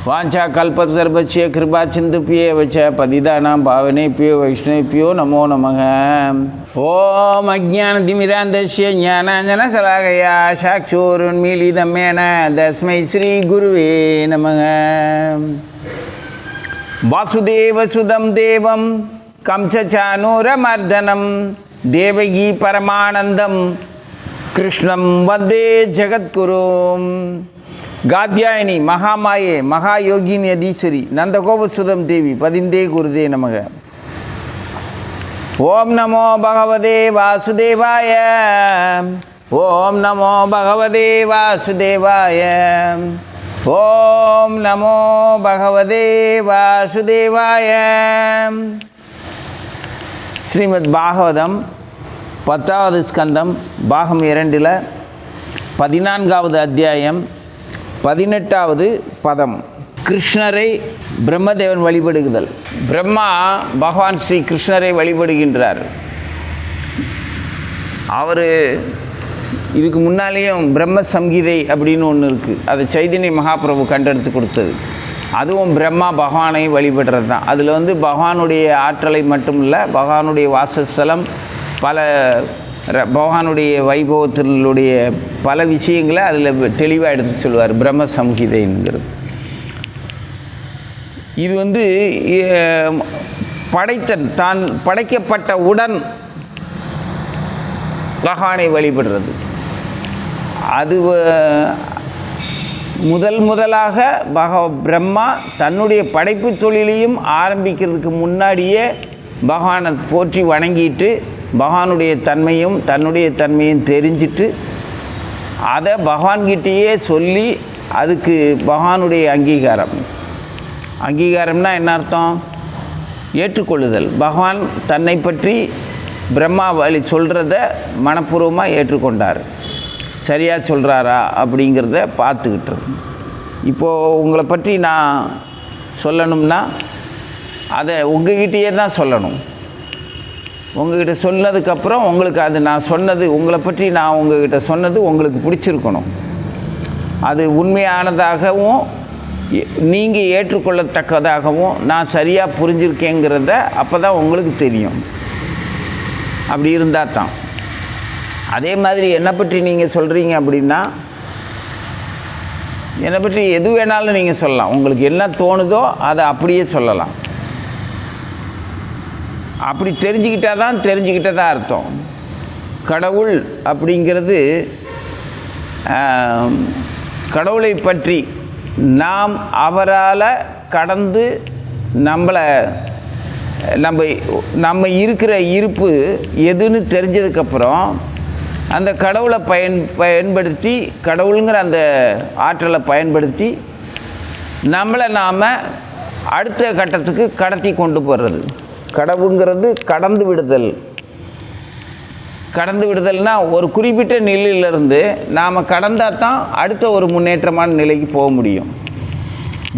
वाचा कल्पतरुभ्यश्च कृपा सिन्धुभ्येव च पतितानां पावनेभ्यो वैष्णवेभ्यो नमो नमः। ओम अज्ञानतिमिरान्धस्य ज्ञानाञ्जनशलाकया चक्षुरुन्मीलितं येन तस्मै श्रीगुरुवे नमः। वासुदेवसुतं देवं कंसचाणूरमर्दनं देवकी परमानन्दं कृष्णं वन्दे जगद्गुरुं। गाद्यायनी महामाये महायोगिनी यदीश्वरी नंदगोपसुदम देवी पदिंदे गुरुदे नमः। ओम नमो भगवते वासुदेवाय। ओम नमो भगवते वासुदेवाय। ओम नमो भगवते वासुदेवाय। श्रीमद् भागवतम 10வது ஸ்கந்தம் பாகம் 2 14வது அத்தியாயம் 18வது பதம். கிருஷ்ணரை பிரம்மதேவன் வழிபடுகுதல். பிரம்மா பகவான் ஸ்ரீ கிருஷ்ணரை வழிபடுகின்றார். அவர் இதுக்கு முன்னாலேயும் பிரம்ம சங்கீதை அப்படின்னு ஒன்று இருக்குது. அது சைதன்ய மகாபிரபு கண்டெடுத்து கொடுத்தது. அதுவும் பிரம்மா பகவானை வழிபடுறது தான். அதில் பகவானுடைய ஆற்றலை மட்டும் இல்லை, பகவானுடைய வாசஸ்தலம், பல பகவானுடைய வைபவத்தினுடைய பல விஷயங்களை அதில் தெளிவாக எடுத்து சொல்லுவார். பிரம்ம சம்ஹிதைங்கிறது இது தான் படைக்கப்பட்ட உடன் பகவானை வழிபடுறது. அது முதலாக பிரம்மா தன்னுடைய படைப்பு தொழிலையும் ஆரம்பிக்கிறதுக்கு முன்னாடியே பகவானை போற்றி வணங்கிட்டு பகவானுடைய தன்மையும் தன்னுடைய தன்மையும் தெரிஞ்சிட்டு அதை பகவான்கிட்டேயே சொல்லி அதுக்கு பகவானுடைய அங்கீகாரம்னா என்ன அர்த்தம்? ஏற்றுக்கொள்ளுதல். பகவான் தன்னை பற்றி பிரம்மா வழி சொல்கிறத மனப்பூர்வமாக ஏற்றுக்கொண்டார். சரியாக சொல்கிறாரா அப்படிங்கிறத பார்த்துக்கிட்டுரு. இப்போது உங்களை பற்றி நான் சொல்லணும்னா அதை உங்ககிட்டயே தான் சொல்லணும். உங்கள்கிட்ட சொன்னதுக்கப்புறம் உங்களுக்கு அது நான் சொன்னது, உங்களை பற்றி நான் உங்கள்கிட்ட சொன்னது உங்களுக்கு பிடிச்சிருக்கணும். அது உண்மையானதாகவும் நீங்கள் ஏற்றுக்கொள்ளத்தக்கதாகவும் நான் சரியாக புரிஞ்சிருக்கேங்கிறத அப்போ தான் உங்களுக்கு தெரியும். அப்படி இருந்தால் தான். அதே மாதிரி என்னை பற்றி நீங்கள் சொல்கிறீங்க அப்படின்னா, என்னை பற்றி எது வேணாலும் நீங்கள் சொல்லலாம். உங்களுக்கு என்ன தோணுதோ அதை அப்படியே சொல்லலாம். அப்படி தெரிஞ்சுக்கிட்டதா அர்த்தம். கடவுள் அப்படிங்கிறது, கடவுளை பற்றி நாம் அவரால் கடந்து நம்ம இருக்கிற இருப்பு எதுன்னு தெரிஞ்சதுக்கப்புறம் அந்த கடவுளை பயன்படுத்தி, கடவுளுங்கிற அந்த ஆற்றலை பயன்படுத்தி நம்மளை நாம் அடுத்த கட்டத்துக்கு கடத்தி கொண்டு போகிறது. கடவுங்கிறது கடந்து விடுதல்னால் ஒரு குறிப்பிட்ட நிலையிலிருந்து நாம் கடந்தால் தான் அடுத்த ஒரு முன்னேற்றமான நிலைக்கு போக முடியும்.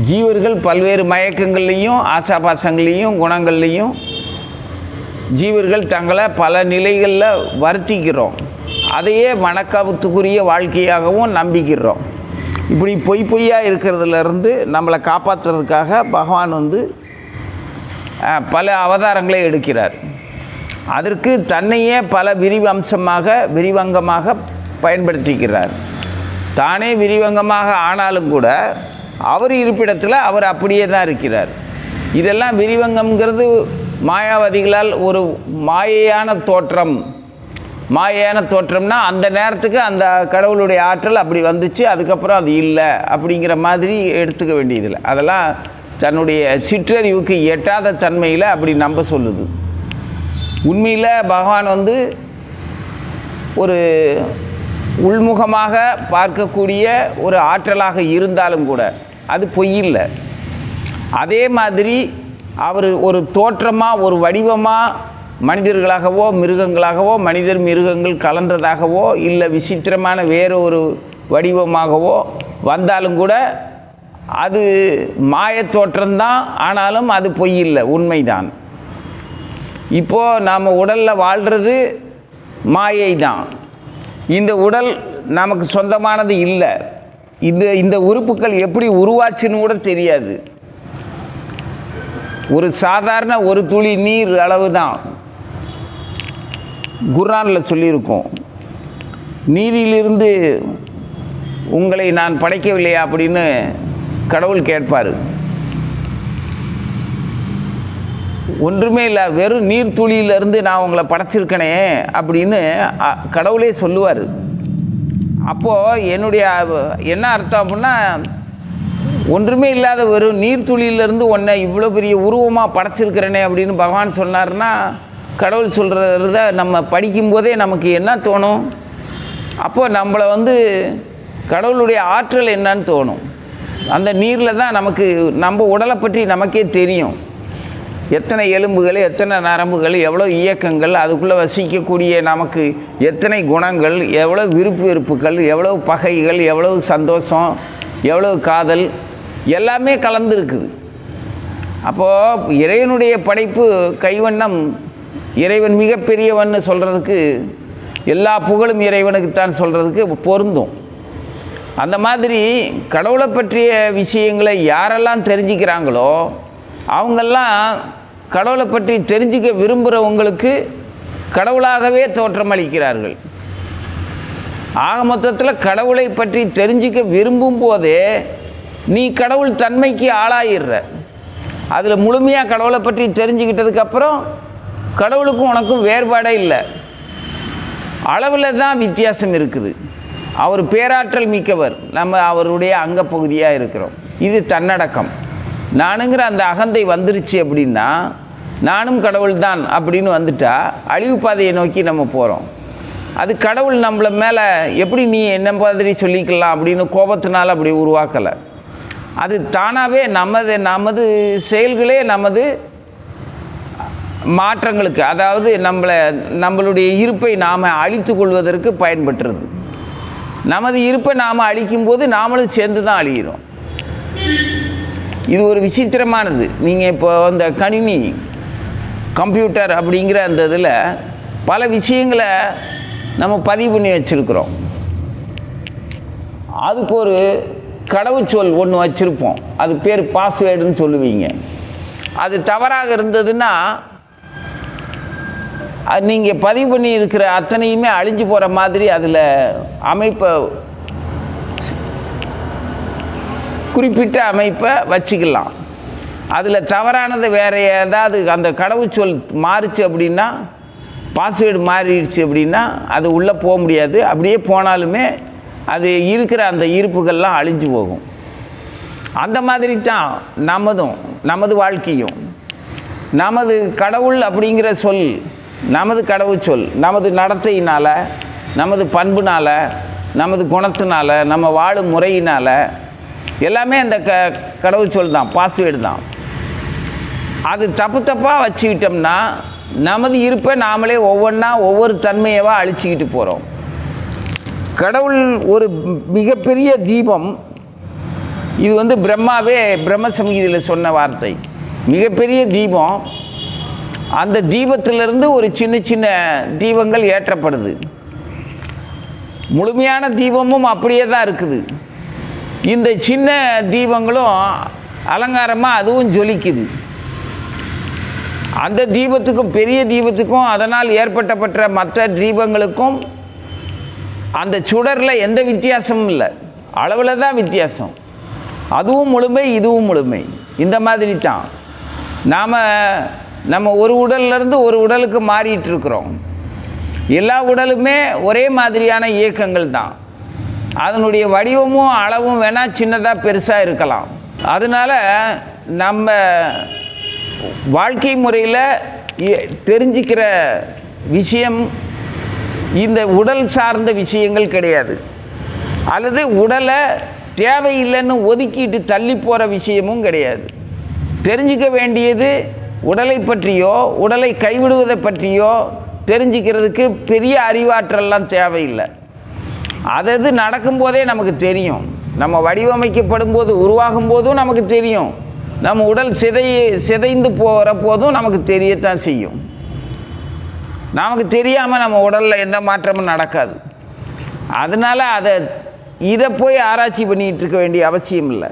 ஜீவர்கள் பல்வேறு மயக்கங்கள்லேயும் ஆசாபாசங்கள்லேயும் குணங்கள்லேயும் ஜீவர்கள் தங்களை பல நிலைகளில் வருத்திக்கிறோம். அதையே வணக்கத்துக்குரிய வாழ்க்கையாகவும் நம்பிக்கிறோம். இப்படி பொய்யாக இருக்கிறதுலேருந்து நம்மளை காப்பாற்றுறதுக்காக பகவான் பல அவதாரங்களை எடுக்கிறார். அதற்கு தன்னையே பல விரிவங்கமாக பயன்படுத்திக்கிறார். தானே விரிவங்கமாக ஆனாலும் கூட அவர் இருப்பிடத்தில் அவர் அப்படியே தான் இருக்கிறார். இதெல்லாம் விரிவங்கம்ங்கிறது மாயாவாதிகளால் ஒரு மாயையான தோற்றம்னா அந்த நேரத்துக்கு அந்த கடவுளுடைய ஆற்றல் அப்படி வந்துச்சு, அதுக்கப்புறம் அது இல்லை அப்படிங்கிற மாதிரி எடுத்துக்க வேண்டியதில்லை. அதெல்லாம் தன்னுடைய சிற்றறிவுக்கு எட்டாத தன்மையில் அப்படி நம்ப சொல்லுது. உண்மையில் பகவான் ஒரு உள்முகமாக பார்க்கக்கூடிய ஒரு ஆற்றலாக இருந்தாலும் கூட அது பொய்யில்லை. அதே மாதிரி அவர் ஒரு தோற்றமாக, ஒரு வடிவமாக, மனிதர்களாகவோ மிருகங்களாகவோ, மனிதர் மிருகங்கள் கலந்ததாகவோ இல்லை விசித்திரமான வேறு ஒரு வடிவமாகவோ வந்தாலும் கூட அது மாயத் தோற்றம்தான். ஆனாலும் அது பொய்யில்லை, உண்மைதான். இப்போது நாம் உடலில் வாழ்கிறது மாயை தான். இந்த உடல் நமக்கு சொந்தமானது இல்லை. இந்த உறுப்புகள் எப்படி உருவாச்சுன்னு கூட தெரியாது. ஒரு சாதாரண ஒரு துளி நீர் அளவு தான். குர்ஆனில் சொல்லியிருக்கோம், நீரிலிருந்து உங்களை நான் படைக்கவில்லையா அப்படின்னு கடவுள் கேட்பார். ஒன்றுமே இல்லை, வெறும் நீர் துளியிலிருந்து நான் உங்களை படைச்சிருக்கனே அப்படின்னு கடவுளே சொல்லுவார். அப்போது என்னுடைய என்ன அர்த்தம் அப்படின்னா, ஒன்றுமே இல்லாத வெறும் நீர்த்துளியிலேருந்து உன்னை இவ்வளோ பெரிய உருவமாக படைச்சிருக்கிறனே அப்படின்னு பகவான் சொன்னார்னா, கடவுள் சொல்கிறத நம்ம படிக்கும்போதே நமக்கு என்ன தோணும்? அப்போது நம்மளை கடவுளுடைய ஆற்றல் என்னன்னு தோணும். அந்த நீரில் தான் நமக்கு நம்ம உடலை பற்றி நமக்கே தெரியும். எத்தனை எலும்புகள், எத்தனை நரம்புகள், எவ்வளோ இயக்கங்கள், அதுக்குள்ளே வசிக்கக்கூடிய நமக்கு எத்தனை குணங்கள், எவ்வளோ விருப்பு வெறுப்புகள், எவ்வளோ பகைகள், எவ்வளவு சந்தோஷம், எவ்வளோ காதல், எல்லாமே கலந்துருக்குது. அப்போது இறைவனுடைய படைப்பு கைவண்ணம், இறைவன் மிகப்பெரியவன்னு சொல்கிறதுக்கு, எல்லா புகழும் இறைவனுக்குத்தான் சொல்கிறதுக்கு பொருந்தும். அந்த மாதிரி கடவுளை பற்றிய விஷயங்களை யாரெல்லாம் தெரிஞ்சுக்கிறாங்களோ அவங்கெல்லாம் கடவுளை பற்றி தெரிஞ்சுக்க விரும்புகிறவங்களுக்கு கடவுளாகவே தோற்றமளிக்கிறார்கள். ஆக மொத்தத்தில் கடவுளை பற்றி தெரிஞ்சுக்க விரும்பும் போதே நீ கடவுள் தன்மைக்கு ஆளாயிடுற. அதில் முழுமையாக கடவுளை பற்றி தெரிஞ்சுக்கிட்டதுக்கப்புறம் கடவுளுக்கும் உனக்கும் வேறுபாடே இல்லை. அளவில் தான் வித்தியாசம் இருக்குது. அவர் பேராற்றல் மிக்கவர், நம்ம அவருடைய அங்கப்பகுதியாக இருக்கிறோம். இது தன்னடக்கம். நானுங்கிற அந்த அகந்தை வந்துருச்சு அப்படின்னா, நானும் கடவுள் தான் அப்படின்னு வந்துட்டா அழிவு பாதையை நோக்கி நம்ம போகிறோம். அது கடவுள் நம்மளை மேலே எப்படி நீ என்ன மாதிரி சொல்லிக்கலாம் அப்படின்னு கோபத்தினால் அப்படி உருவாக்கலை. அது தானாகவே நமது செயல்களே நமது மாற்றங்களுக்கு, அதாவது நம்மளுடைய இருப்பை நாம் அழித்து கொள்வதற்கு பயன்பட்டுருது. நமது இருப்பை நாம் அழிக்கும்போது நாமளும் சேர்ந்து தான் அழிகிறோம். இது ஒரு விசித்திரமானது. நீங்கள் இப்போ அந்த கணினி, கம்ப்யூட்டர் அப்படிங்கிற அந்த இதில் பல விஷயங்களை நம்ம பதிவு பண்ணி வச்சுருக்குறோம். அதுக்கு ஒரு கடவுச்சொல் ஒன்று வச்சுருப்போம், அது பேர் பாஸ்வேர்டுன்னு சொல்லுவீங்க. அது தவறாக இருந்ததுன்னா நீங்கள் பதிவு பண்ணி இருக்கிற அத்தனையுமே அழிஞ்சு போகிற மாதிரி அதில் அமைப்பை, குறிப்பிட்ட அமைப்பை வச்சுக்கலாம். அதில் தவறானது வேறு ஏதாவது அந்த கடவுச்சொல் மாறிச்சு அப்படின்னா, பாஸ்வேர்டு மாறிடுச்சு அப்படின்னா அது உள்ளே போக முடியாது. அப்படியே போனாலுமே அது இருக்கிற அந்த இருப்புகள்லாம் அழிஞ்சு போகும். அந்த மாதிரி தான் நமது வாழ்க்கையும். நமது கடவுள் அப்படிங்கிற சொல், நமது கடவுச்சொல், நமது நடத்தையினால், நமது பண்புனால், நமது குணத்தினால், நம்ம வாழும் முறையினால் எல்லாமே அந்த கடவுச்சொல் தான், பாஸ்வேர்டு தான். அது தப்பாக வச்சுக்கிட்டோம்னா நமது இருப்பை நாமளே ஒவ்வொரு தன்மையவா அழிச்சிக்கிட்டு போகிறோம். கடவுள் ஒரு மிகப்பெரிய தீபம். இது பிரம்மாவே பிரம்ம சங்கீதையில் சொன்ன வார்த்தை. மிகப்பெரிய தீபம். அந்த தீபத்திலிருந்து ஒரு சின்ன சின்ன தீபங்கள் ஏற்றப்படுது. முழுமையான தீபமும் அப்படியே தான் இருக்குது. இந்த சின்ன தீபங்களும் அலங்காரமாக அதுவும் ஜொலிக்குது. அந்த தீபத்துக்கும் பெரிய தீபத்துக்கும் அதனால் ஏற்பட்ட மற்ற தீபங்களுக்கும் அந்த சுடரில் எந்த வித்தியாசமும் இல்லை, அளவில் தான் வித்தியாசம். அதுவும் முழுமை, இதுவும் முழுமை. இந்த மாதிரி தான் நம்ம ஒரு உடல்லேருந்து ஒரு உடலுக்கு மாறிட்டு இருக்கிறோம். எல்லா உடலுமே ஒரே மாதிரியான இயக்கங்கள் தான். அதனுடைய வடிவமும் அளவும் வேணால் சின்னதாக பெருசாக இருக்கலாம். அதனால் நம்ம வாழ்க்கை முறையில் தெரிஞ்சிக்கிற விஷயம் இந்த உடல் சார்ந்த விஷயங்கள் கிடையாது. அல்லது உடலை தேவையில்லைன்னு ஒதுக்கிட்டு தள்ளி போகிற விஷயமும் கிடையாது. தெரிஞ்சிக்க வேண்டியது உடலை பற்றியோ உடலை கைவிடுவதை பற்றியோ தெரிஞ்சிக்கிறதுக்கு பெரிய அறிவாற்றல்லாம் தேவையில்லை. அது நடக்கும்போதே நமக்கு தெரியும். நம்ம வடிவமைக்கப்படும் போது, உருவாகும் போதும் நமக்கு தெரியும். நம்ம உடல் சிதைந்து போகிற போதும் நமக்கு தெரியத்தான் செய்யும். நமக்கு தெரியாமல் நம்ம உடலில் எந்த மாற்றமும் நடக்காது. அதனால் அதை இதை போய் ஆராய்ச்சி பண்ணிகிட்டு இருக்க வேண்டிய அவசியம் இல்லை.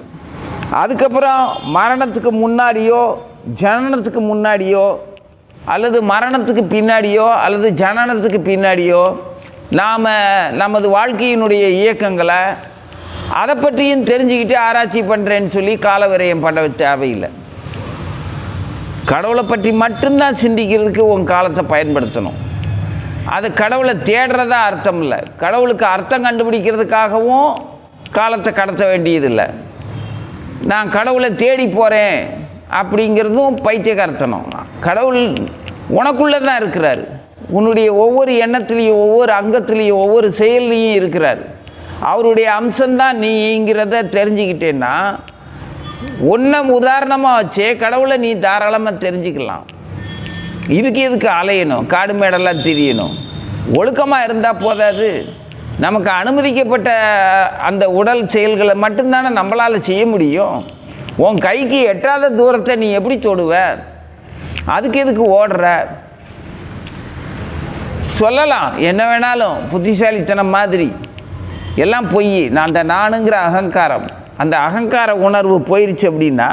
அதுக்கப்புறம் மரணத்துக்கு முன்னாடியோ ஜனனத்துக்கு முன்னாடியோ அல்லது மரணத்துக்கு பின்னாடியோ அல்லது ஜனனத்துக்கு பின்னாடியோ நாம் நமது வாழ்க்கையினுடைய இயக்கங்களை அதை பற்றியும் தெரிஞ்சுக்கிட்டு ஆராய்ச்சி பண்ணுறேன்னு சொல்லி கால விரயம் பண்ண தேவையில்லை. கடவுளை பற்றி மட்டும்தான் சிந்திக்கிறதுக்கு உன் காலத்தை பயன்படுத்தணும். அது கடவுளை தேடுறதா அர்த்தம் இல்லை. கடவுளுக்கு அர்த்தம் கண்டுபிடிக்கிறதுக்காகவும் காலத்தை கடத்த வேண்டியதில்லை. நான் கடவுளை தேடி போகிறேன் அப்படிங்கிறதும் பைத்தியக்காரத்தனம். கடவுள் உனக்குள்ளே தான் இருக்கிறார். உன்னுடைய ஒவ்வொரு எண்ணத்துலேயும் ஒவ்வொரு அங்கத்துலேயும் ஒவ்வொரு செயல்லையும் இருக்கிறார். அவருடைய அம்சம்தான் நீங்கிறத தெரிஞ்சுக்கிட்டேன்னா ஒன்றை உதாரணமாக வச்சே கடவுளை நீ தாராளமாக தெரிஞ்சுக்கலாம். எதுக்கு அலையணும், காடு மேடெல்லாம் திரியணும்? ஒழுக்கமாக இருந்தால் போதாது. நமக்கு அனுமதிக்கப்பட்ட அந்த உடல் செயல்களை மட்டும்தானே நம்மளால் செய்ய முடியும். உன் கைக்கு எட்டாத தூரத்தை நீ எப்படி தொடுவ? அதுக்கு எதுக்கு ஓடுற? சொல்லலாம் என்ன வேணாலும், புத்திசாலித்தனம் மாதிரி எல்லாம் பொய். நான் அந்த நானுங்கிற அகங்காரம், அந்த அகங்கார உணர்வு போயிடுச்சு அப்படின்னா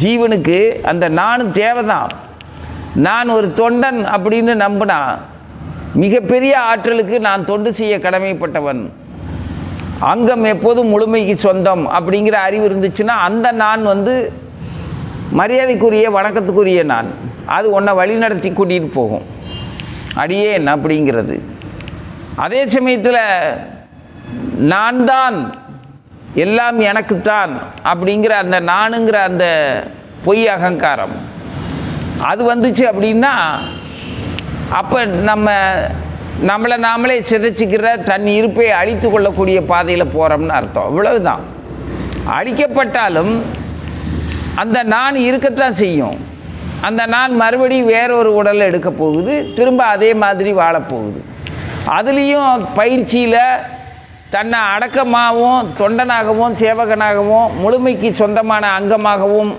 ஜீவனுக்கு அந்த நானும் தேவைதான். நான் ஒரு தொண்டன் அப்படின்னு நம்பினா மிகப்பெரிய ஆற்றலுக்கு நான் தொண்டு செய்ய கடமைப்பட்டவன், அங்கம் எப்போதும் முழுமைக்கு சொந்தம் அப்படிங்கிற அறிவு இருந்துச்சுன்னா அந்த நான் மரியாதைக்குரிய வணக்கத்துக்குரிய நான். அது உன்னை வழி நடத்தி கூட்டிகிட்டு போகும். அடியேன் அப்படிங்கிறது. அதே சமயத்தில் நான் தான் எல்லாம் எனக்குத்தான் அப்படிங்கிற அந்த நானுங்கிற அந்த பொய் அகங்காரம் அது வந்துச்சு அப்படின்னா அப்போ நம்மளை நாமளே சிதைச்சிக்கிற தன் இருப்பை அழித்து கொள்ளக்கூடிய பாதையில் போகிறோம்னு அர்த்தம். இவ்வளவுதான். அழிக்கப்பட்டாலும் அந்த நான் இருக்கத்தான் செய்யும். அந்த நான் மறுபடியும் வேறொரு உடலை எடுக்க போகுது, திரும்ப அதே மாதிரி வாழப்போகுது. அதுலேயும் பயிற்சியில் தன்னை அடக்கமாகவும் தொண்டனாகவும் சேவகனாகவும் முழுமைக்கு சொந்தமான அங்கமாகவும்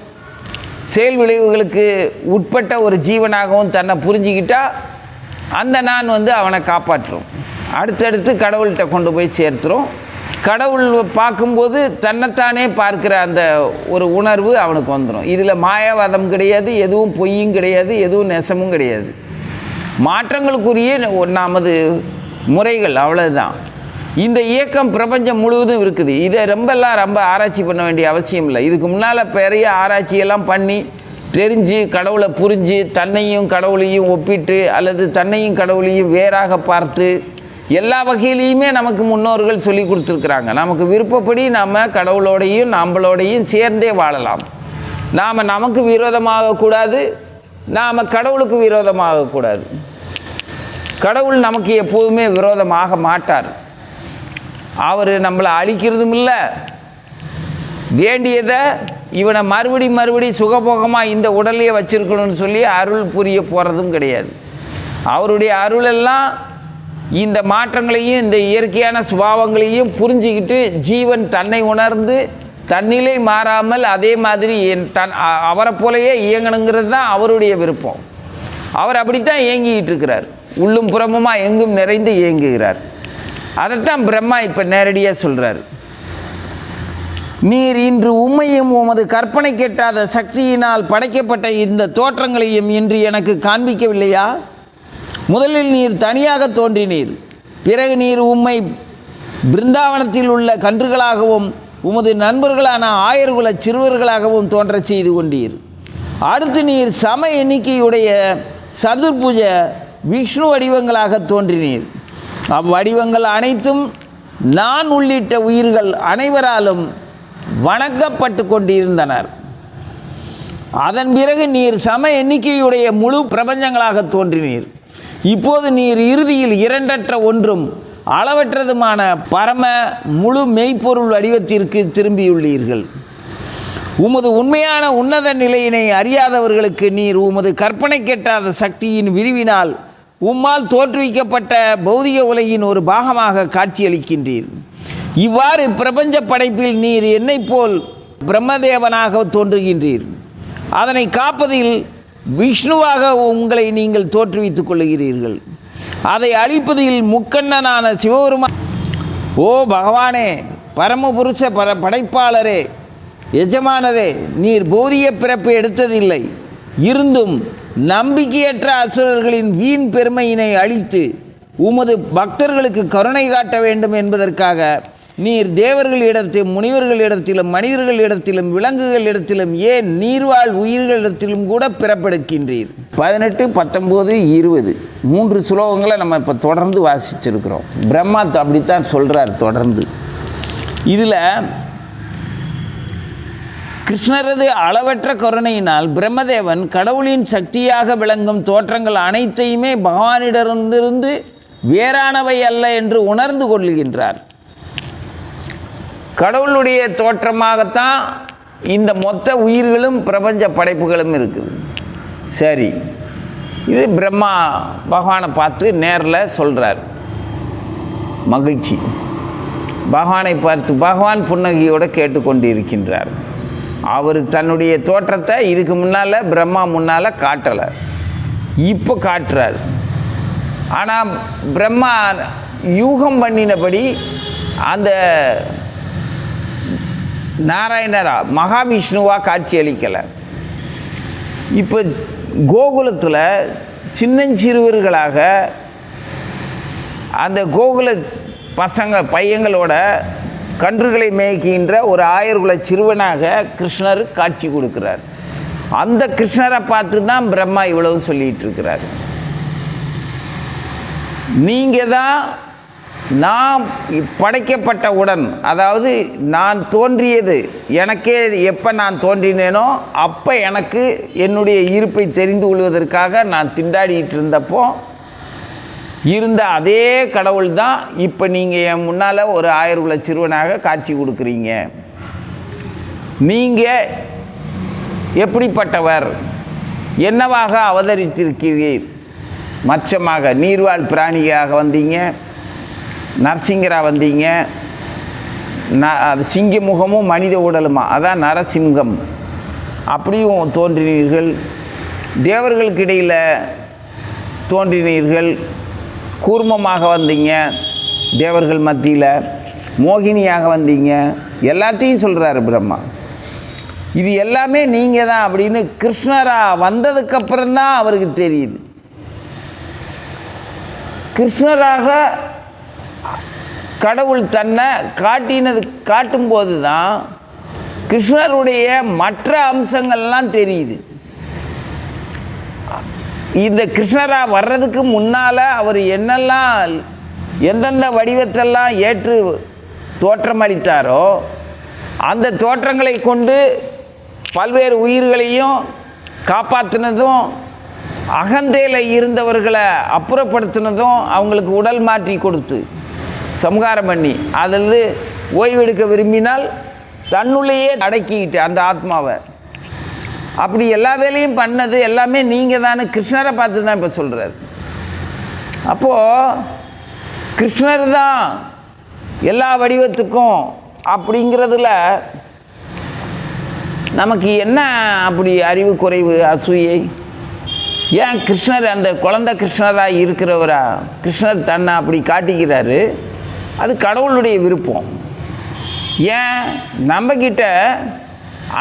செயல் விளைவுகளுக்கு உட்பட்ட ஒரு ஜீவனாகவும் தன்னை புரிஞ்சிக்கிட்டால் அந்த நான் அவனை காப்பாற்றும். அடுத்தடுத்து கடவுள்கிட்ட கொண்டு போய் சேர்த்துரும். கடவுள் பார்க்கும்போது தன்னைத்தானே பார்க்குற அந்த ஒரு உணர்வு அவனுக்கு வந்துடும். இதில் மாயாவாதம் கிடையாது, எதுவும் பொய்யும் கிடையாது, எதுவும் நெசமும் கிடையாது. மாற்றங்களுக்குரிய நமது முறைகள் அவ்வளவுதான். இந்த இயக்கம் பிரபஞ்சம் முழுவதும் இருக்குது. இதை ரொம்ப ஆராய்ச்சி பண்ண வேண்டிய அவசியம் இல்லை. இதுக்கு முன்னால் பெரிய ஆராய்ச்சியெல்லாம் பண்ணி தெரிஞ்சு கடவுளை புரிஞ்சு தன்னையும் கடவுளையும் ஒப்பிட்டு அல்லது தன்னையும் கடவுளையும் வேறாக பார்த்து எல்லா வகையிலையுமே நமக்கு முன்னோர்கள் சொல்லி கொடுத்துருக்குறாங்க. நமக்கு விருப்பப்படி நம்ம கடவுளோடையும் நம்மளோடையும் சேர்ந்தே வாழலாம். நாம் நமக்கு விரோதமாகக்கூடாது, நாம் கடவுளுக்கு விரோதமாகக்கூடாது. கடவுள் நமக்கு எப்போதுமே விரோதமாக மாட்டார். அவர் நம்மளை அழிக்கிறதும் இல்லை, வேண்டியதை இவனை மறுபடி சுகபோகமாக இந்த உடலையே வச்சிருக்கணும்னு சொல்லி அருள் புரிய போகிறதும் கிடையாது. அவருடைய அருளெல்லாம் இந்த மாற்றங்களையும் இந்த இயற்கையான சுபாவங்களையும் புரிஞ்சிக்கிட்டு ஜீவன் தன்னை உணர்ந்து தன்னிலை மாறாமல் அதே மாதிரி அவரை போலவே இயங்கணுங்கிறது தான் அவருடைய விருப்பம். அவர் அப்படித்தான் இயங்கிக்கிட்டு இருக்கிறார். உள்ளும் புறமுமாக எங்கும் நிறைந்து இயங்குகிறார். அதைத்தான் பிரம்மா இப்போ நேரடியாக சொல்கிறார். நீர் இன்று உம்மையும் உமது கற்பனை கெட்டாத சக்தியினால் படைக்கப்பட்ட இந்த தோற்றங்களையும் இன்று எனக்கு காண்பிக்கவில்லையா? முதலில் நீர் தனியாக தோன்றினீர், பிறகு நீர் உம்மை பிருந்தாவனத்தில் உள்ள கன்றுகளாகவும் உமது நண்பர்களான ஆயர்குல சிறுவர்களாகவும் தோன்ற செய்து கொண்டீர். அடுத்து நீர் சம எண்ணிக்கையுடைய சதுர்புஜ விஷ்ணு வடிவங்களாக தோன்றினீர். அவ்வடிவங்கள் அனைத்தும் நான் உள்ளிட்ட உயிர்கள் அனைவராலும் வணங்கப்பட்டு கொண்டிருந்தனர். அதன் பிறகு நீர் சம எண்ணிக்கையுடைய முழு பிரபஞ்சங்களாக தோன்றினீர். இப்போது நீர் இறுதியில் இரண்டற்ற ஒன்றும் அளவற்றதுமான பரம முழு மெய்ப்பொருள் வடிவத்திற்கு திரும்பியுள்ளீர்கள். உமது உண்மையான உன்னத நிலையினை அறியாதவர்களுக்கு நீர் உமது கற்பனை கெட்டாத சக்தியின் விரிவினால் உம்மால் தோற்றுவிக்கப்பட்ட பௌதிக உலகின் ஒரு பாகமாக காட்சியளிக்கின்றீர். இவ்வாறு பிரபஞ்ச படைப்பில் நீர் என்னை போல் பிரம்மதேவனாக தோன்றுகின்றீர். அதனை காப்பதில் விஷ்ணுவாக உங்களை நீங்கள் தோற்றுவித்துக் கொள்ளுகிறீர்கள். அதை அழிப்பதில் முக்கண்ணனான சிவபெருமான், ஓ பகவானே, பரமபுருஷ படைப்பாளரே, எஜமானரே, நீர் பௌதிக பிறப்பு எடுத்ததில்லை. இருந்தும் நம்பிக்கையற்ற அசுரர்களின் வீண் பெருமையினை அழித்து உமது பக்தர்களுக்கு கருணை காட்ட வேண்டும் என்பதற்காக நீர் தேவர்களிடத்திலும் முனிவர்களிடத்திலும் மனிதர்களிடத்திலும் விலங்குகளிடத்திலும் ஏன் நீர்வாழ் உயிர்களிடத்திலும் கூட பிறப்பெடுக்கின்றீர். 18, 19, 20 3 ஸ்லோகங்களை நம்ம இப்போ தொடர்ந்து வாசிச்சிருக்கிறோம். பிரம்மா அப்படித்தான் சொல்கிறார் தொடர்ந்து. இதில் கிருஷ்ணரது அளவற்ற கருணையினால் பிரம்மதேவன் கடவுளின் சக்தியாக விளங்கும் தோற்றங்கள் அனைத்தையுமே பகவானிடமிருந்து வேறானவை அல்ல என்று உணர்ந்து கொள்கின்றார். கடவுளுடைய தோற்றமாகத்தான் இந்த மொத்த உயிர்களும் பிரபஞ்ச படைப்புகளும் இருக்குது. சரி, இது பிரம்மா பகவானை பார்த்து நேரில் சொல்கிறார். மகிழ்ச்சி. பகவானை பார்த்து பகவான் புன்னகையோடு கேட்டுக்கொண்டிருக்கின்றார். அவர் தன்னுடைய தோற்றத்தை இதுக்கு முன்னால் பிரம்மா முன்னால் காட்டலை, இப்போ காட்டுறார். ஆனால் பிரம்மா யூகம் பண்ணினபடி அந்த நாராயணரா மகாவிஷ்ணுவாக காட்சி அளிக்கலை. இப்போ கோகுலத்தில் சின்னஞ்சிறுவர்களாக அந்த கோகுல பையங்களோட கன்றுகளை மேய்க்கின்ற ஒரு ஆயர்குல சிறுவனாக கிருஷ்ணர் காட்சி கொடுக்கிறார். அந்த கிருஷ்ணரை பார்த்து தான் பிரம்மா இவ்வளவு சொல்லிகிட்டு இருக்கிறார். நீங்கள் தான் நான் படைக்கப்பட்டவுடன், அதாவது நான் தோன்றியது, எனக்கே எப்போ நான் தோன்றினேனோ அப்போ எனக்கு என்னுடைய இருப்பை தெரிந்து கொள்வதற்காக நான் திண்டாடிட்டு இருந்தப்போ இருந்த அதே கடவுள் தான் இப்போ நீங்கள் என் முன்னால் ஒரு ஆயர்குல சிறுவனாக காட்சி கொடுக்குறீங்க. நீங்கள் எப்படிப்பட்டவர், என்னவாக அவதரித்திருக்கிறீர்? மச்சமாக நீர்வாழ் பிராணியாக வந்தீங்க, நரசிங்கராக வந்தீங்க. அது சிங்க முகமும் மனித உடலுமா, அதான் நரசிங்கம். அப்படியும் தோன்றினீர்கள். தேவர்களுக்கு இடையில் தோன்றினீர்கள். கூர்மமாக வந்தீங்க, தேவர்கள் மத்தியில் மோகினியாக வந்தீங்க. எல்லாத்தையும் சொல்கிறாரு பிரம்மா. இது எல்லாமே நீங்கள் தான் அப்படின்னு கிருஷ்ணராக வந்ததுக்கப்புறம்தான் அவருக்கு தெரியுது. கடவுளாக கடவுள் தன்னை காட்டும்போது தான் கிருஷ்ணருடைய மற்ற அம்சங்கள்லாம் தெரியுது. இந்த கிருஷ்ணராக வர்றதுக்கு முன்னால் அவர் என்னெல்லாம் எந்தெந்த வடிவத்தெல்லாம் ஏற்று தோற்றமளித்தாரோ அந்த தோற்றங்களை கொண்டு பல்வேறு உயிர்களையும் காப்பாற்றினதும், அகந்தையில் இருந்தவர்களை அப்புறப்படுத்தினதும், அவங்களுக்கு உடல் மாற்றி கொடுத்து சம்ஹாரம் பண்ணி அதில் ஓய்வெடுக்க விரும்பினால் தன்னுள்ளேயே அடக்கிக்கிட்டு அந்த ஆத்மாவை அப்படி எல்லா வேலையும் பண்ணது எல்லாமே நீங்கள் தானே கிருஷ்ணரை பார்த்து தான் இப்போ சொல்கிறார். அப்போது கிருஷ்ணர் தான் எல்லா வடிவத்துக்கும் அப்படிங்கிறதுல நமக்கு என்ன அப்படி அறிவு குறைவு, அசூயை? ஏன் கிருஷ்ணர் அந்த குழந்தை கிருஷ்ணராக இருக்கிறவரா கிருஷ்ணர் தன்னை அப்படி காட்டிக்கிறாரு? அது கடவுளுடைய விருப்பம். ஏன் நம்மக்கிட்ட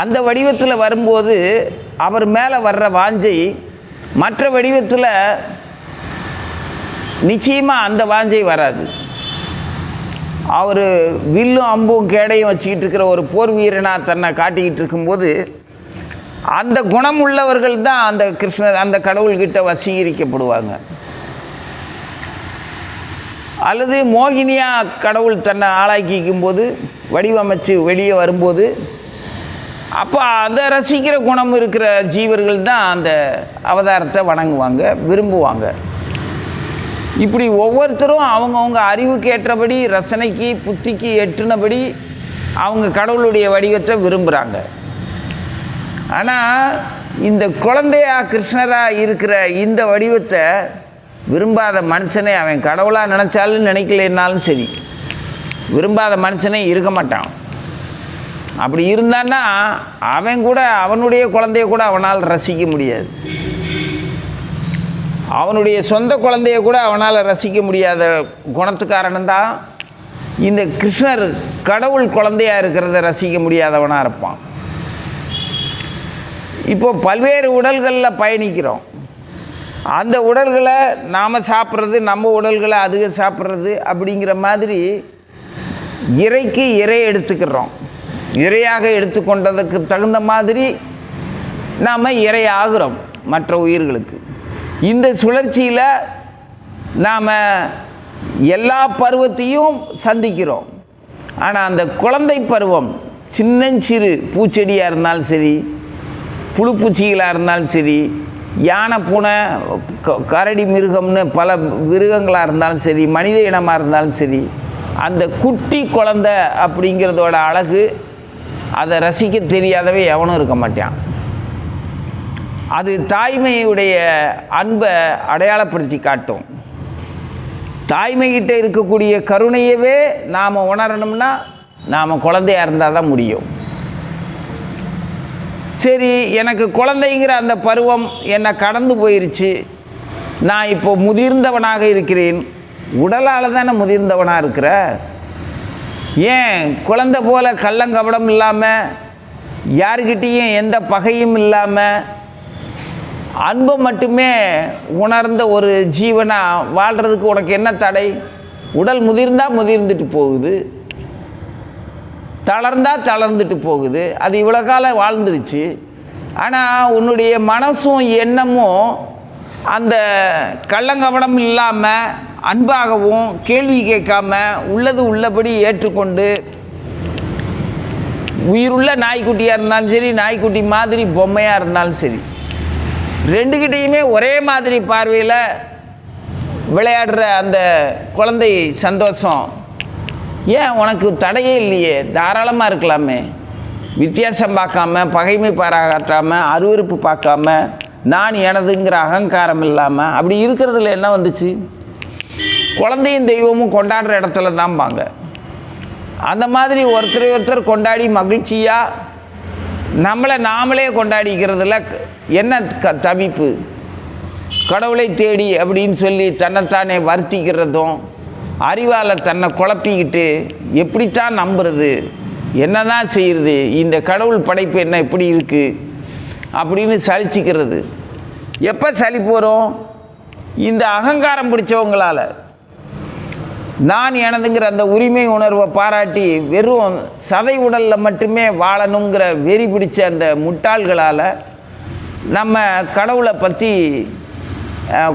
அந்த வடிவத்தில் வரும்போது அவர் மேலே வர்ற வாஞ்சை மற்ற வடிவத்தில் நிச்சயமாக அந்த வாஞ்சை வராது. அவர் வில்லும் அம்பும் கேடையும் வச்சுக்கிட்டு இருக்கிற ஒரு போர் வீரனாக தன்னை காட்டிக்கிட்டு இருக்கும்போது அந்த குணம் உள்ளவர்கள் தான் அந்த கிருஷ்ணர் அந்த கடவுள்கிட்ட வசீகரிக்கப்படுவாங்க. அல்லது மோகினியாக கடவுள் தன்னை ஆளாக்கிக்கும் போது வடிவமைச்சு வெளியே வரும்போது அப்போ அந்த ரசிக்கிற குணம் இருக்கிற ஜீவர்கள் தான் அந்த அவதாரத்தை வணங்குவாங்க, விரும்புவாங்க. இப்படி ஒவ்வொருத்தரும் அவங்கவுங்க அறிவுக்கு ஏற்றபடி, ரசனைக்கு புத்திக்கு எட்டுனபடி அவங்க கடவுளுடைய வடிவத்தை விரும்புகிறாங்க. ஆனால் இந்த குழந்தையா கிருஷ்ணராக இருக்கிற இந்த வடிவத்தை விரும்பாத மனுஷனே, அவன் கடவுளாக நினச்சாலும் நினைக்கலைன்னாலும் சரி, விரும்பாத மனுஷனே இருக்க மாட்டான். அப்படி இருந்தான்னா அவன் கூட அவனுடைய குழந்தைய கூட அவனால் ரசிக்க முடியாது. அவனுடைய சொந்த குழந்தைய கூட அவனால் ரசிக்க முடியாத குணத்துக்காரன்தான் இந்த கிருஷ்ணர் கடவுள் குழந்தையாக இருக்கிறத ரசிக்க முடியாதவனாக இருப்பான். இப்போது பல்வேறு உடல்களில் பயணிக்கிறோம். அந்த உடல்களை நாம் சாப்பிட்றது, நம்ம உடல்களை அதுக சாப்பிட்றது அப்படிங்கிற மாதிரி இறைக்கு இறை எடுத்துக்கிறோம். இறையாக எடுத்துக்கொண்டதுக்கு தகுந்த மாதிரி நாம் இறை ஆகிறோம் மற்ற உயிர்களுக்கு. இந்த சுழற்சியில் நாம் எல்லா பருவத்தையும் சந்திக்கிறோம். ஆனால் அந்த குழந்தை பருவம் சின்னஞ்சிறு பூச்செடியாக இருந்தாலும் சரி, புழுப்பூச்சிகளாக இருந்தாலும் சரி, யானை பூனை கரடி மிருகம்னு பல மிருகங்களாக இருந்தாலும் சரி, மனித இனமாக இருந்தாலும் சரி, அந்த குட்டி குழந்தை அப்படிங்கிறதோட அழகு அதை ரசிக்க தெரியாதவே எவனும் இருக்க மாட்டான். அது தாய்மையுடைய அன்பை அடையாளப்படுத்தி காட்டும். தாய்மைகிட்ட இருக்கக்கூடிய கருணையவே நாம் உணரணும்னா நாம் குழந்தையாக இருந்தால் தான் முடியும். சரி, எனக்கு குழந்தைங்கிற அந்த பருவம் என்னை கடந்து போயிருச்சு, நான் இப்போ முதிர்ந்தவனாக இருக்கிறேன். உடலால் தானே முதிர்ந்தவனாக இருக்கிற. ஏன் குழந்தை போல் கள்ளங்கபடம் இல்லாமல், யார்கிட்டேயும் எந்த பகையும் இல்லாமல், அன்பை மட்டுமே உணர்ந்த ஒரு ஜீவனாக வாழ்கிறதுக்கு உனக்கு என்ன தடை? உடல் முதிர்ந்தால் முதிர்ந்துட்டு போகுது, தளர்ந்தால் தளர்ந்துட்டு போகுது. அது இவ்வளோ காலம் வாழ்ந்துருச்சு. ஆனால் உன்னுடைய மனசும் எண்ணமும் அந்த கள்ளங்கபடம் இல்லாமல் அன்பாகவும் கேள்வி கேட்காம உள்ளது உள்ளபடி ஏற்றுக்கொண்டு, உயிருள்ள நாய்க்குட்டியாக இருந்தாலும் சரி, நாய்க்குட்டி மாதிரி பொம்மையாக இருந்தாலும் சரி, ரெண்டுக்கிட்டையுமே ஒரே மாதிரி பார்வையில் விளையாடுற அந்த குழந்தை சந்தோஷம் ஏன் உனக்கு தடையே இல்லையே? தாராளமாக இருக்கலாமே. வித்தியாசம் பார்க்காம, பகைமை பாராட்டாமல், அருவருப்பு பார்க்காம, நான் எனதுங்கிற அகங்காரம் இல்லாமல் அப்படி இருக்கிறதுல என்ன வந்துச்சு? குழந்தையும் தெய்வமும் கொண்டாடுற இடத்துல தான் பாங்க. அந்த மாதிரி ஒருத்தரை ஒருத்தர் கொண்டாடி மகிழ்ச்சியாக நம்மளை நாமளே கொண்டாடிக்கிறதுல என்ன தவிப்பு? கடவுளை தேடி அப்படின்னு சொல்லி தன்னைத்தானே வருத்திக்கிறதும், அறிவால் தன்னை குழப்பிக்கிட்டு எப்படித்தான் நம்புறது, என்ன தான் செய்கிறது, இந்த கடவுள் படைப்பு என்ன எப்படி இருக்குது அப்படின்னு சலிச்சிக்கிறது. எப்போ சலிப்பு வரும்? இந்த அகங்காரம் பிடிச்சவங்களால். நான் எனதுங்கிற அந்த உரிமை உணர்வை பாராட்டி வெறும் சதை உடலில் மட்டுமே வாழணுங்கிற வெறி பிடிச்ச அந்த முட்டாள்களால் நம்ம கடவுளை பற்றி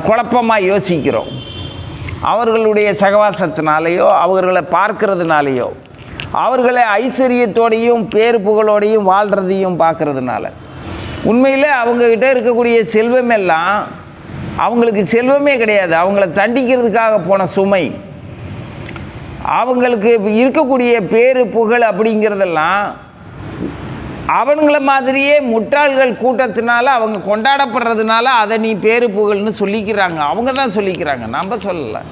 குழப்பமாக யோசிக்கிறோம். அவர்களுடைய சகவாசத்தினாலேயோ, அவர்களை பார்க்கறதுனாலேயோ, அவர்களை ஐஸ்வர்யத்தோடையும் பேரு புகழோடையும் வாழ்கிறதையும் பார்க்கறதுனால, உண்மையில் அவங்கக்கிட்ட இருக்கக்கூடிய செல்வமெல்லாம் அவங்களுக்கு செல்வமே கிடையாது. அவங்கள தண்டிக்கிறதுக்காக போன சுமை. அவங்களுக்கு இருக்கக்கூடிய பேரு புகழ் அப்படிங்கிறதெல்லாம் அவங்கள மாதிரியே முட்டாள்கள் கூட்டத்தினால அவங்க கொண்டாடப்படுறதுனால அதை நீ பேரு புகழ்னு சொல்லிக்கிறாங்க. அவங்க தான் சொல்லிக்கிறாங்க, நம்ம சொல்லலை.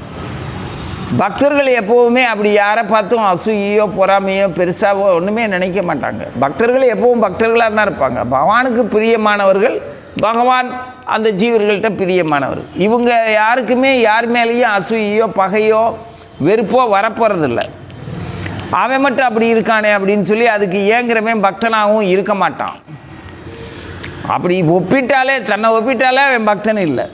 பக்தர்கள் எப்போவுமே அப்படி யாரை பார்த்தும் அசூயையோ பொறாமையோ பெருசாவோ ஒன்றுமே நினைக்க மாட்டாங்க. பக்தர்கள் எப்பவும் பக்தர்களாக தான் இருப்பாங்க. பகவானுக்கு பிரியமானவர்கள், பகவான் அந்த ஜீவர்கள்ட்ட பிரியமானவர். இவங்க யாருக்குமே யார் மேலேயும் அசூயையோ பகையோ வெறுப்போ வரப்போகிறதில்ல. அவன் மட்டும் அப்படி இருக்கானே அப்படின்னு சொல்லி அதுக்கு ஏங்குறவன் பக்தனாகவும் இருக்க மாட்டான். அப்படி ஒப்பிட்டாலே, தன்னை ஒப்பிட்டாலே அவன் பக்தன் இல்லை.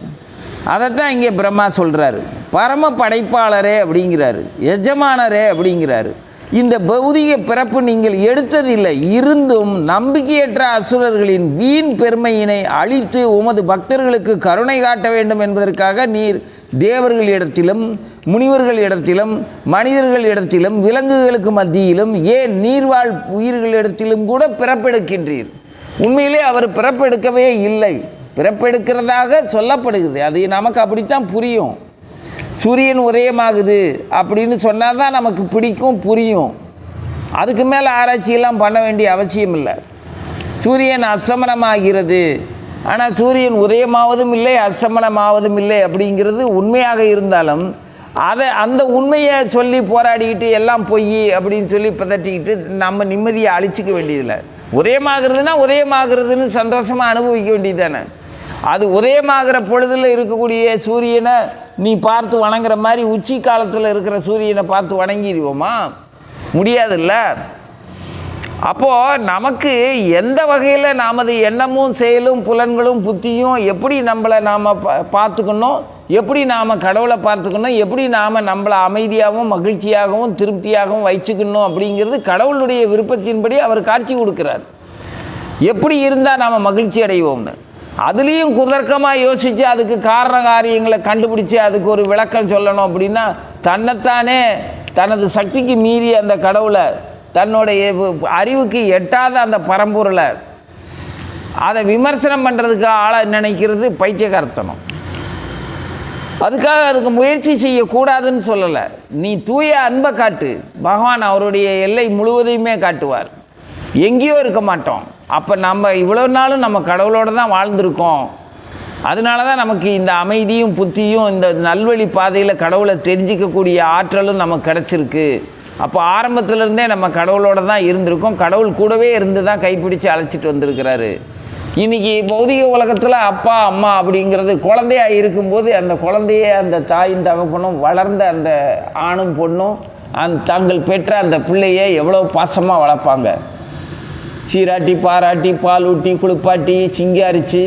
அதைத்தான் இங்கே பிரம்மா சொல்கிறாரு. பரம படைப்பாளரே அப்படிங்கிறாரு, எஜமானரே அப்படிங்கிறாரு. இந்த பௌதிக பிறப்பு நீங்கள் எடுத்ததில்லை, இருந்தும் நம்பிக்கையற்ற அசுரர்களின் வீண் பெருமையினை அழித்து உமது பக்தர்களுக்கு கருணை காட்ட வேண்டும் என்பதற்காக நீர் தேவர்களிடத்திலும் முனிவர்களிடத்திலும் மனிதர்களிடத்திலும் விலங்குகளுக்கு மத்தியிலும் ஏன் நீர்வாழ் உயிர்களிடத்திலும் கூட பிறப்பெடுக்கின்றீர். உண்மையிலே அவர் பிறப்பெடுக்கவே இல்லை, பிறப்பெடுக்கிறதாக சொல்லப்படுகிறது. அது நமக்கு அப்படித்தான் புரியும். சூரியன் உதயமாகுது அப்படின்னு சொன்னால் தான் நமக்கு பிடிக்கும், புரியும். அதுக்கு மேலே ஆராய்ச்சியெல்லாம் பண்ண வேண்டிய அவசியம் இல்லை. சூரியன் அஸ்தமனமாகிறது, ஆனால் சூரியன் உதயமாவதும் இல்லை அஸ்தமனமாவதும் இல்லை அப்படிங்கிறது உண்மையாக இருந்தாலும் அந்த உண்மையை சொல்லி போராடிக்கிட்டு எல்லாம் பொய் அப்படின்னு சொல்லி பதட்டிக்கிட்டு நம்ம நிம்மதியை அழிச்சிக்க வேண்டியதில்லை. உதயமாகிறதுனா உதயமாகிறதுன்னு சந்தோஷமாக அனுபவிக்க வேண்டியது தானே. அது உதயமாகிற பொழுதில் இருக்கக்கூடிய சூரியனை நீ பார்த்து வணங்குற மாதிரி உச்சி காலத்தில் இருக்கிற சூரியனை பார்த்து வணங்கிடுவோமா? முடியாதுல்ல. அப்போது நமக்கு எந்த வகையில் நாம் அது எண்ணமும் செயலும் புலன்களும் புத்தியும் எப்படி நம்மளை நாம் பார்த்துக்கணும், எப்படி நாம் கடவுளை பார்த்துக்கணும், எப்படி நாம் நம்மளை அமைதியாகவும் மகிழ்ச்சியாகவும் திருப்தியாகவும் வச்சுக்கணும் அப்படிங்கிறது கடவுளுடைய விருப்பத்தின்படி அவர் காட்சி கொடுக்குறார். எப்படி இருந்தால் நாம் மகிழ்ச்சி அடைவோம்னு அதுலேயும் குதர்க்கமாக யோசித்து அதுக்கு காரண காரியங்களை கண்டுபிடிச்சி அதுக்கு ஒரு விளக்கம் சொல்லணும் அப்படின்னா தன்னைத்தானே தனது சக்திக்கு மீறி அந்த கடவுளை தன்னுடைய அறிவுக்கு எட்டாத அந்த பரம்பொருளை அதை விமர்சனம் பண்ணுறதுக்கு ஆளை நினைக்கிறது பைத்தியகார்த்தனம். அதுக்காக அதுக்கு முயற்சி செய்யக்கூடாதுன்னு சொல்லலை. நீ தூய அன்பை காட்டு, பகவான் அவருடைய எல்லை முழுவதையுமே காட்டுவார். எங்கேயோ இருக்க மாட்டோம். அப்போ நம்ம இவ்வளோ நாளும் நம்ம கடவுளோடு தான் வாழ்ந்திருக்கோம். அதனால தான் நமக்கு இந்த அமைதியும் புத்தியும் இந்த நல்வழி பாதையில் கடவுளை தெரிஞ்சிக்கக்கூடிய ஆற்றலும் நமக்கு கிடச்சிருக்கு. அப்போ ஆரம்பத்திலேருந்தே நம்ம கடவுளோடு தான் இருந்திருக்கோம். கடவுள் கூடவே இருந்து தான் கைப்பிடிச்சு அழைச்சிட்டு வந்திருக்கிறாரு. இன்றைக்கி பௌதிக உலகத்தில் அப்பா அம்மா அப்படிங்கிறது குழந்தையாக இருக்கும்போது அந்த குழந்தைய அந்த தாயும் தகப்பனும் வளர்ந்த அந்த ஆணும் பொண்ணும் தாங்கள் பெற்ற அந்த பிள்ளையை எவ்வளோ பாசமாக வளர்ப்பாங்க. சீராட்டி பாராட்டி பால் ஊட்டி குளிப்பாட்டி சிங்காரிச்சு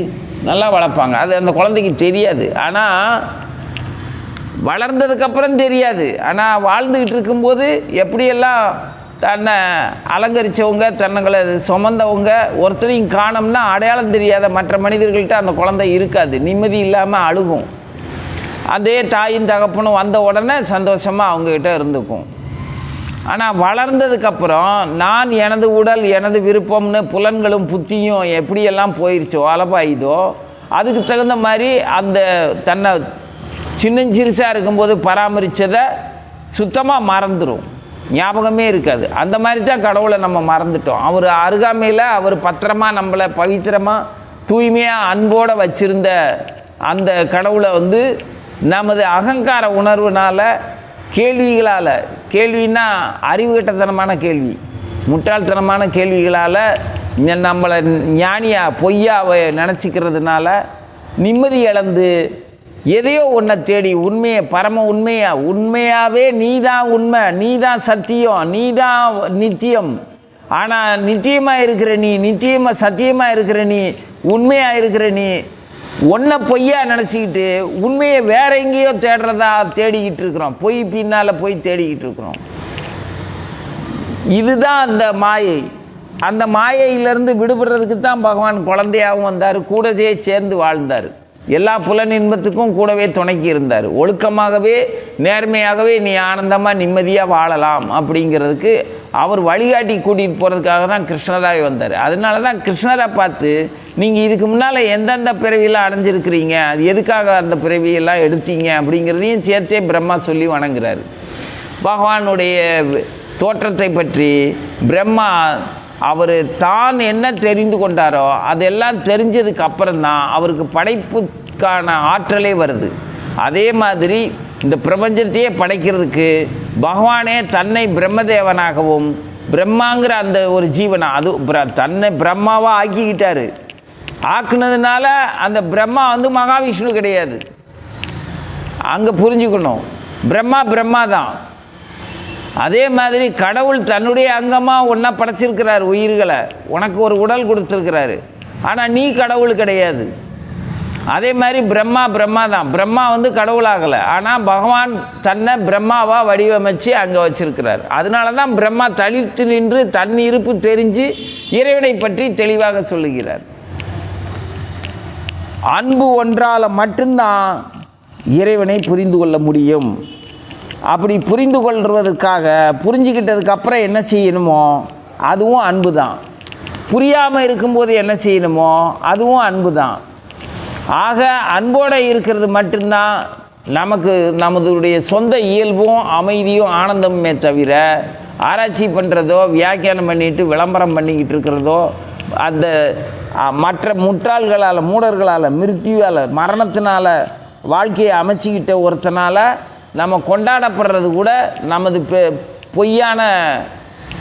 நல்லா வளர்ப்பாங்க. அது அந்த குழந்தைக்கு தெரியாது. ஆனால் வளர்ந்ததுக்கப்புறம் தெரியாது. ஆனால் வாழ்ந்துக்கிட்டு இருக்கும்போது எப்படியெல்லாம் தன்னை அலங்கரித்தவங்க தன்னைங்களை சுமந்தவங்க ஒருத்தரையும் காணோம்னா அடையாளம் தெரியாத மற்ற மனிதர்கள்ட்ட அந்த குழந்தை இருக்காது. நிம்மதி இல்லாமல் அழுகும். அதே தாயின் தகப்பனும் வந்த உடனே சந்தோஷமாக அவங்கக்கிட்ட இருந்துக்கும். ஆனால் வளர்ந்ததுக்கப்புறம் நான் எனது உடல் எனது விருப்பம்னு புலன்களும் புத்தியும் எப்படியெல்லாம் போயிடுச்சோ அலபாயுதோ அதுக்கு தகுந்த மாதிரி அந்த தன்னை சின்னஞ்சிறுசாக இருக்கும்போது பராமரித்ததை சுத்தமாக மறந்துடும், ஞாபகமே இருக்காது. அந்த மாதிரி தான் கடவுளை நம்ம மறந்துட்டோம். அவர் அருகாமையில் அவர் பத்திரமா நம்மளை பவித்திரமாக தூய்மையாக அன்போடு வச்சுருந்த அந்த கடவுளை நமது அகங்கார உணர்வுனால் கேள்விகளால், கேள்வின்னா அறிவுகட்டத்தனமான கேள்வி, முட்டாள்தனமான கேள்விகளால் நம்மளை ஞானியாக பொய்யாவை நினச்சிக்கிறதுனால நிம்மதி இழந்து எதையோ ஒன்றை தேடி உண்மையை பரம உண்மையாகவே நீ தான் உண்மை, நீ தான் சத்தியம், நீ தான் நித்தியம். ஆனால் நித்தியமாக இருக்கிற நீ, நித்தியமாக சத்தியமாக இருக்கிற நீ, உண்மையாக இருக்கிற நீ ஒன்றை பொய்யா நினச்சிக்கிட்டு உண்மையை வேற எங்கேயோ தேடிக்கிட்டு இருக்கிறோம். பொய் பின்னால் போய் தேடிக்கிட்டு இருக்கிறோம். இதுதான் அந்த மாயை. அந்த மாயையிலேருந்து விடுபடுறதுக்கு தான் பகவான் குழந்தையாகவும் வந்தார், கூடவே சேர்ந்து வாழ்ந்தார். எல்லா புலன் இன்பத்துக்கும் கூடவே துணைக்கி இருந்தார். ஒழுக்கமாகவே நேர்மையாகவே நீ ஆனந்தமாக நிம்மதியாக வாழலாம் அப்படிங்கிறதுக்கு அவர் வழிகாட்டி கூட்டிகிட்டு போகிறதுக்காக தான் கிருஷ்ணராக வந்தார். அதனால தான் கிருஷ்ணரை பார்த்து நீங்கள் இதுக்கு முன்னால் எந்தெந்த பிறவியெல்லாம் அடைஞ்சிருக்கிறீங்க, அது எதுக்காக அந்த பிறவியெல்லாம் எடுத்தீங்க அப்படிங்கிறதையும் சேர்த்தே பிரம்மா சொல்லி வணங்குறார். பகவானுடைய தோற்றத்தை பற்றி பிரம்மா அவர் தான் என்ன தெரிந்து கொண்டாரோ அதெல்லாம் தெரிஞ்சதுக்கு அப்புறம்தான் அவருக்கு படைப்புக்கான ஆற்றலே வருது. அதே மாதிரி இந்த பிரபஞ்சத்தையே படைக்கிறதுக்கு பகவானே தன்னை பிரம்மதேவனாகவும் பிரம்மாங்கிற அந்த ஒரு ஜீவனா அது தன்னை பிரம்மாவாக ஆக்கிக்கிட்டார். ஆக்குனதுனால அந்த பிரம்மா மகாவிஷ்ணு கிடையாது. அங்கே புரிஞ்சுக்கணும், பிரம்மா தான். அதே மாதிரி கடவுள் தன்னுடைய அங்கமாக ஒன்றா படைச்சிருக்கிறார் உயிர்களை, உனக்கு ஒரு உடல் கொடுத்துருக்கிறாரு. ஆனால் நீ கடவுள் கிடையாது. அதே மாதிரி பிரம்மா தான். பிரம்மா கடவுளாகலை. ஆனால் பகவான் தன்னை பிரம்மாவாக வடிவமைச்சு அங்கே வச்சிருக்கிறார். அதனால தான் பிரம்மா தளித்து நின்று தன் இருப்பு தெரிஞ்சு இறைவனை பற்றி தெளிவாக சொல்லுகிறார். அன்பு ஒன்றால் மட்டும்தான் இறைவனை புரிந்து கொள்ள முடியும். அப்படி புரிந்து கொள்வதற்காக புரிஞ்சுக்கிட்டதுக்கப்புறம் என்ன செய்யணுமோ அதுவும் அன்பு தான். புரியாமல் இருக்கும்போது என்ன செய்யணுமோ அதுவும் அன்பு தான். ஆக அன்போடு இருக்கிறது மட்டும்தான் நமக்கு நம்மளுடைய சொந்த இயல்பும் அமைதியும் ஆனந்தமுமே தவிர ஆராய்ச்சி பண்ணுறதோ வியாக்கியானம் பண்ணிட்டு விளம்பரம் பண்ணிக்கிட்டு இருக்கிறதோ அந்த மற்ற முட்டாள்களால் மூடர்களால் மிருத்யுவால் மரணத்தினால் வாழ்க்கையை அமைச்சிக்கிட்ட ஒருத்தனால் நம்ம கொண்டாடப்படுறது கூட நமது பொய்யான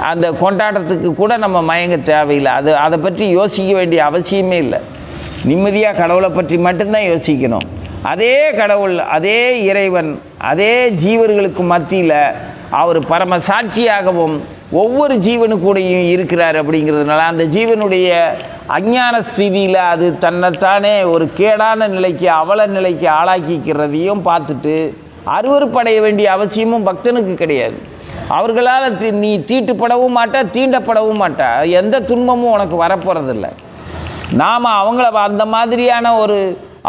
அந்த கொண்டாட்டத்துக்கு கூட நம்ம மயங்க தேவையில்லை. அதை பற்றி யோசிக்க வேண்டிய அவசியமே இல்லை. நிம்மதியாக கடவுளை பற்றி மட்டும்தான் யோசிக்கணும். அதே கடவுள், அதே இறைவன், அதே ஜீவர்களுக்கு மத்தியில் அவர் பரம சாட்சியாகவும் ஒவ்வொரு ஜீவனு கூடயும் இருக்கிறார். அப்படிங்கிறதுனால அந்த ஜீவனுடைய அஞ்ஞான ஸ்திதியில் அது தன்னைத்தானே ஒரு கேடான நிலைக்கு, அவல நிலைக்கு ஆளாக்கிக்கிறதையும் பார்த்துட்டு அருவருப்படைய வேண்டிய அவசியமும் பக்தனுக்கு கிடையாது. அவர்களால் நீ தீட்டுப்படவும் மாட்டா, தீண்டப்படவும் மாட்டா, எந்த துன்பமும் உனக்கு வரப்போகிறதில்ல. நாம் அவங்கள அந்த மாதிரியான ஒரு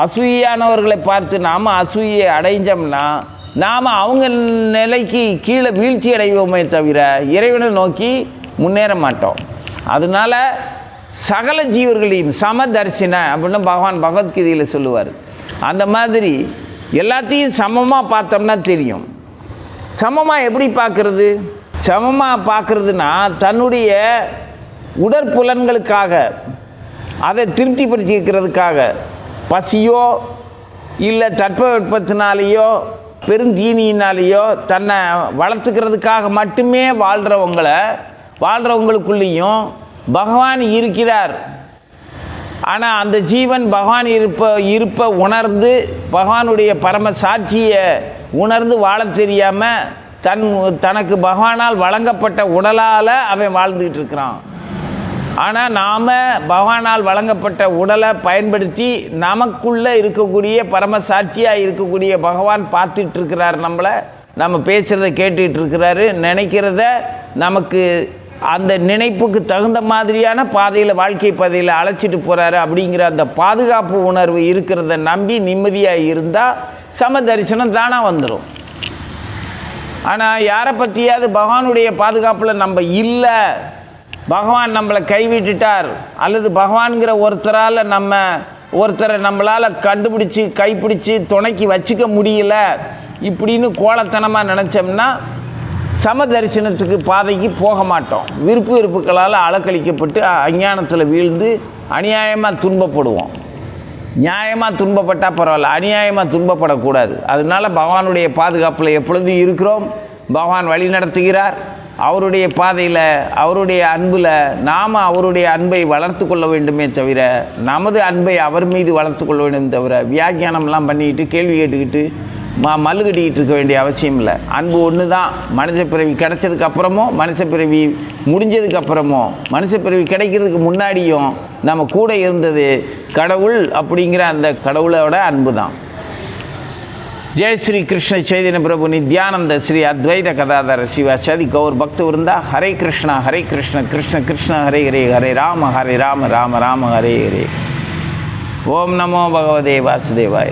அசூயானவர்களை பார்த்து நாம் அசூயை அடைஞ்சோம்னா நாம் அவங்க நிலைக்கு கீழே வீழ்ச்சி அடைவோமே தவிர இறைவனை நோக்கி முன்னேற மாட்டோம். அதனால் சகல ஜீவர்களையும் சமதர்சின அப்படின்னு பகவான் பகவத்கீதையில் சொல்லுவார். அந்த மாதிரி எல்லாத்தையும் சமமாக பார்த்தோம்னா தெரியும். சமமாக எப்படி பார்க்குறது? சமமாக பார்க்குறதுனா தன்னுடைய உடற்புலன்களுக்காக, அதை திருப்திப்படுத்திக்கிறதுக்காக, பசியோ இல்லை தட்பவெப்பத்தினாலேயோ பெருந்தீனியினாலேயோ தன்னை வளர்த்துக்கிறதுக்காக மட்டுமே வாழ்கிறவங்களுக்குள்ளேயும் பகவான் இருக்கிறார். ஆனால் அந்த ஜீவன் பகவான் இருப்ப உணர்ந்து பகவானுடைய பரம சாட்சியை உணர்ந்து வாழ தெரியாமல் தனக்கு பகவானால் வழங்கப்பட்ட உடலால் அவன் வாழ்ந்துக்கிட்டு இருக்கிறான். ஆனால் நாம் பகவானால் வழங்கப்பட்ட உடலை பயன்படுத்தி நமக்குள்ளே இருக்கக்கூடிய பரம சாட்சியாக இருக்கக்கூடிய பகவான் பார்த்துட்ருக்கிறார். நம்மளை நம்ம பேசுகிறத கேட்டுட்ருக்கிறாரு, நினைக்கிறத நமக்கு அந்த நினைப்புக்கு தகுந்த மாதிரியான பாதையில், வாழ்க்கை பாதையில் அழைச்சிட்டு போகிறாரு. அப்படிங்கிற அந்த பாதுகாப்பு உணர்வு இருக்கிறத நம்பி நிம்மதியாக இருந்தால் சம தரிசனம் தானாக வந்துடும். ஆனால் யாரை பற்றியாவது பகவானுடைய பாதுகாப்பில் நம்ம இல்லை, பகவான் நம்மளை கைவிட்டுட்டார், அல்லது பகவான்கிற ஒருத்தரை நம்மளால் கண்டுபிடிச்சி கைப்பிடிச்சி துணைக்கி வச்சுக்க முடியல இப்படின்னு கோலத்தனமாக நினச்சோம்னா சம தரிசனத்துக்கு பாதைக்கு போக மாட்டோம். விருப்புகளால் அலக்களிக்கப்பட்டு அஞ்ஞானத்தில் வீழ்ந்து அநியாயமாக துன்பப்படுவோம். நியாயமாக துன்பப்பட்டால் பரவாயில்ல, அநியாயமாக துன்பப்படக்கூடாது. அதனால பகவானுடைய பாதுகாப்பில் எப்பொழுதும் இருக்கிறோம். பகவான் வழி நடத்துகிறார். அவருடைய பாதையில், அவருடைய அன்பில் நாம் அவருடைய அன்பை வளர்த்து கொள்ள வேண்டுமே தவிர நமது அன்பை அவர் மீது வளர்த்து கொள்ள வேண்டும் தவிர வியாக்கியானம்லாம் பண்ணிக்கிட்டு கேள்வி கேட்டுக்கிட்டு மல்லுகட்டிக்கிட்டு இருக்க வேண்டிய அவசியம் இல்லை. அன்பு ஒன்று தான். மனுஷ பிறவி கிடைச்சதுக்கப்புறமோ, மனுஷ பிறவி முடிஞ்சதுக்கப்புறமோ, மனுஷ பிறவி கிடைக்கிறதுக்கு முன்னாடியும் நம்ம கூட இருந்தது கடவுள். அப்படிங்கிற அந்த கடவுளோட அன்பு தான். जय श्री कृष्ण चैतन्य प्रभु नित्यानंद श्री अद्वैत कदाधर शिवाचार्य गौर भक्त वृंदा हरे कृष्ण कृष्ण कृष्ण हरे हरे हरे राम राम राम हरे हरे। ओम नमो भगवते वासुदेवाय।